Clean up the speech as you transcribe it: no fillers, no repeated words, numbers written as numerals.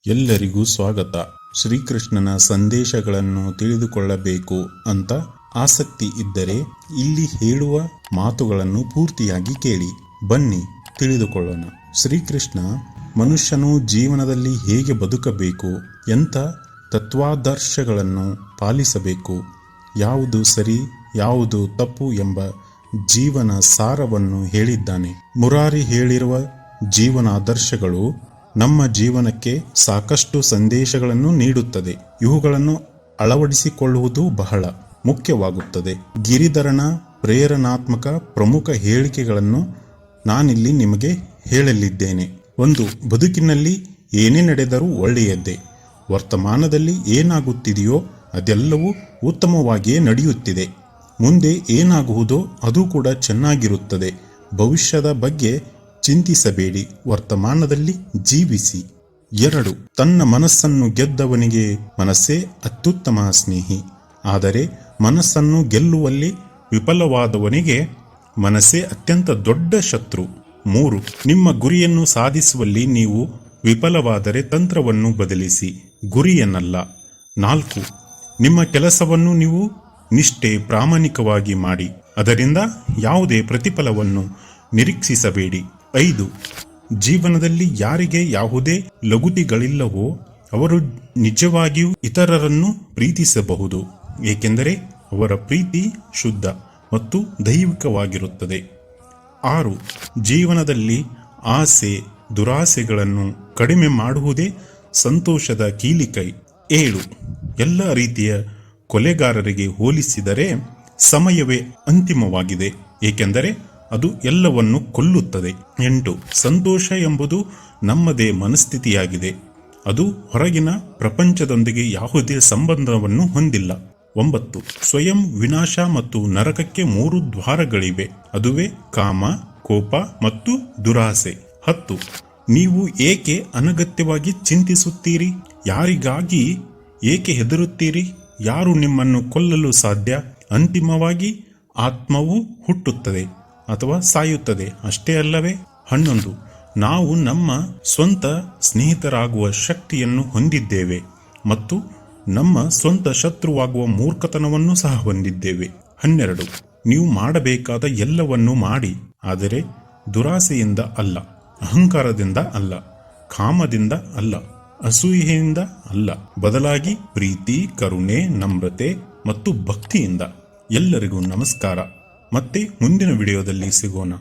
ಎಲ್ಲರಿಗೂ ಸ್ವಾಗತ. ಶ್ರೀಕೃಷ್ಣನ ಸಂದೇಶಗಳನ್ನು ತಿಳಿದುಕೊಳ್ಳಬೇಕು ಅಂತ ಆಸಕ್ತಿ ಇದ್ದರೆ ಇಲ್ಲಿ ಹೇಳುವ ಮಾತುಗಳನ್ನು ಪೂರ್ತಿಯಾಗಿ ಕೇಳಿ. ಬನ್ನಿ ತಿಳಿದುಕೊಳ್ಳೋಣ. ಶ್ರೀಕೃಷ್ಣ ಮನುಷ್ಯನು ಜೀವನದಲ್ಲಿ ಹೇಗೆ ಬದುಕಬೇಕು, ಎಂಥ ತತ್ವಾದರ್ಶಗಳನ್ನು ಪಾಲಿಸಬೇಕು, ಯಾವುದು ಸರಿ ಯಾವುದು ತಪ್ಪು ಎಂಬ ಜೀವನ ಸಾರವನ್ನು ಹೇಳಿದ್ದಾನೆ. ಮುರಾರಿ ಹೇಳಿರುವ ಜೀವನಾದರ್ಶಗಳು ನಮ್ಮ ಜೀವನಕ್ಕೆ ಸಾಕಷ್ಟು ಸಂದೇಶಗಳನ್ನು ನೀಡುತ್ತದೆ. ಇವುಗಳನ್ನು ಅಳವಡಿಸಿಕೊಳ್ಳುವುದು ಬಹಳ ಮುಖ್ಯವಾಗುತ್ತದೆ. ಗಿರಿಧರನ ಪ್ರೇರಣಾತ್ಮಕ ಪ್ರಮುಖ ಹೇಳಿಕೆಗಳನ್ನು ನಾನಿಲ್ಲಿ ನಿಮಗೆ ಹೇಳಲಿದ್ದೇನೆ. 1. ಬದುಕಿನಲ್ಲಿ ಏನೇ ನಡೆದರೂ ಒಳ್ಳೆಯದ್ದೇ. ವರ್ತಮಾನದಲ್ಲಿ ಏನಾಗುತ್ತಿದೆಯೋ ಅದೆಲ್ಲವೂ ಉತ್ತಮವಾಗಿಯೇ ನಡೆಯುತ್ತಿದೆ. ಮುಂದೆ ಏನಾಗುವುದೋ ಅದು ಕೂಡ ಚೆನ್ನಾಗಿರುತ್ತದೆ. ಭವಿಷ್ಯದ ಬಗ್ಗೆ ಚಿಂತಿಸಬೇಡಿ, ವರ್ತಮಾನದಲ್ಲಿ ಜೀವಿಸಿ. 2. ತನ್ನ ಮನಸ್ಸನ್ನು ಗೆದ್ದವನಿಗೆ ಮನಸ್ಸೇ ಅತ್ಯುತ್ತಮ ಸ್ನೇಹಿ, ಆದರೆ ಮನಸ್ಸನ್ನು ಗೆಲ್ಲುವಲ್ಲಿ ವಿಫಲವಾದವನಿಗೆ ಮನಸ್ಸೇ ಅತ್ಯಂತ ದೊಡ್ಡ ಶತ್ರು. 3. ನಿಮ್ಮ ಗುರಿಯನ್ನು ಸಾಧಿಸುವಲ್ಲಿ ನೀವು ವಿಫಲವಾದರೆ ತಂತ್ರವನ್ನು ಬದಲಿಸಿ, ಗುರಿಯನ್ನಲ್ಲ. 4. ನಿಮ್ಮ ಕೆಲಸವನ್ನು ನೀವು ನಿಷ್ಠೆ ಪ್ರಾಮಾಣಿಕವಾಗಿ ಮಾಡಿ, ಅದರಿಂದ ಯಾವುದೇ ಪ್ರತಿಫಲವನ್ನು ನಿರೀಕ್ಷಿಸಬೇಡಿ. 5. ಜೀವನದಲ್ಲಿ ಯಾರಿಗೆ ಯಾವುದೇ ಲಘುತಿಗಳಿಲ್ಲವೋ ಅವರು ನಿಜವಾಗಿಯೂ ಇತರರನ್ನು ಪ್ರೀತಿಸಬಹುದು, ಏಕೆಂದರೆ ಅವರ ಪ್ರೀತಿ ಶುದ್ಧ ಮತ್ತು ದೈವಿಕವಾಗಿರುತ್ತದೆ. 6. ಜೀವನದಲ್ಲಿ ಆಸೆ ದುರಾಸೆಗಳನ್ನು ಕಡಿಮೆ ಮಾಡುವುದೇ ಸಂತೋಷದ ಕೀಲಿಕೈ. 7. ಎಲ್ಲ ರೀತಿಯ ಕೊಲೆಗಾರರಿಗೆ ಹೋಲಿಸಿದರೆ ಸಮಯವೇ ಅಂತಿಮವಾಗಿದೆ, ಏಕೆಂದರೆ ಅದು ಎಲ್ಲವನ್ನು ಕೊಲ್ಲುತ್ತದೆ. 8. ಸಂತೋಷ ಎಂಬುದು ನಮ್ಮದೇ ಮನಸ್ಥಿತಿಯಾಗಿದೆ, ಅದು ಹೊರಗಿನ ಪ್ರಪಂಚದೊಂದಿಗೆ ಯಾವುದೇ ಸಂಬಂಧವನ್ನು ಹೊಂದಿಲ್ಲ. 9. ಸ್ವಯಂ ವಿನಾಶ ಮತ್ತು ನರಕಕ್ಕೆ 3 ದ್ವಾರಗಳಿವೆ, ಅದುವೇ ಕಾಮ, ಕೋಪ ಮತ್ತು ದುರಾಸೆ. 10. ನೀವು ಏಕೆ ಅನಗತ್ಯವಾಗಿ ಚಿಂತಿಸುತ್ತೀರಿ? ಯಾರಿಗಾಗಿ ಏಕೆ ಹೆದರುತ್ತೀರಿ? ಯಾರು ನಿಮ್ಮನ್ನು ಕೊಲ್ಲಲು ಸಾಧ್ಯ? ಅಂತಿಮವಾಗಿ ಆತ್ಮವು ಹುಟ್ಟುತ್ತದೆ ಅಥವಾ ಸಾಯುತ್ತದೆ, ಅಷ್ಟೇ ಅಲ್ಲವೇ? 11. ನಾವು ನಮ್ಮ ಸ್ವಂತ ಸ್ನೇಹಿತರಾಗುವ ಶಕ್ತಿಯನ್ನು ಹೊಂದಿದ್ದೇವೆ ಮತ್ತು ನಮ್ಮ ಸ್ವಂತ ಶತ್ರುವಾಗುವ ಮೂರ್ಖತನವನ್ನು ಸಹ ಹೊಂದಿದ್ದೇವೆ. 12. ನೀವು ಮಾಡಬೇಕಾದ ಎಲ್ಲವನ್ನೂ ಮಾಡಿ, ಆದರೆ ದುರಾಸೆಯಿಂದ ಅಲ್ಲ, ಅಹಂಕಾರದಿಂದ ಅಲ್ಲ, ಕಾಮದಿಂದ ಅಲ್ಲ, ಅಸೂಯೆಯಿಂದ ಅಲ್ಲ, ಬದಲಾಗಿ ಪ್ರೀತಿ, ಕರುಣೆ, ನಮ್ರತೆ ಮತ್ತು ಭಕ್ತಿಯಿಂದ. ಎಲ್ಲರಿಗೂ ನಮಸ್ಕಾರ. ಮತ್ತೆ ಮುಂದಿನ ವಿಡಿಯೋದಲ್ಲಿ ಸಿಗೋಣ.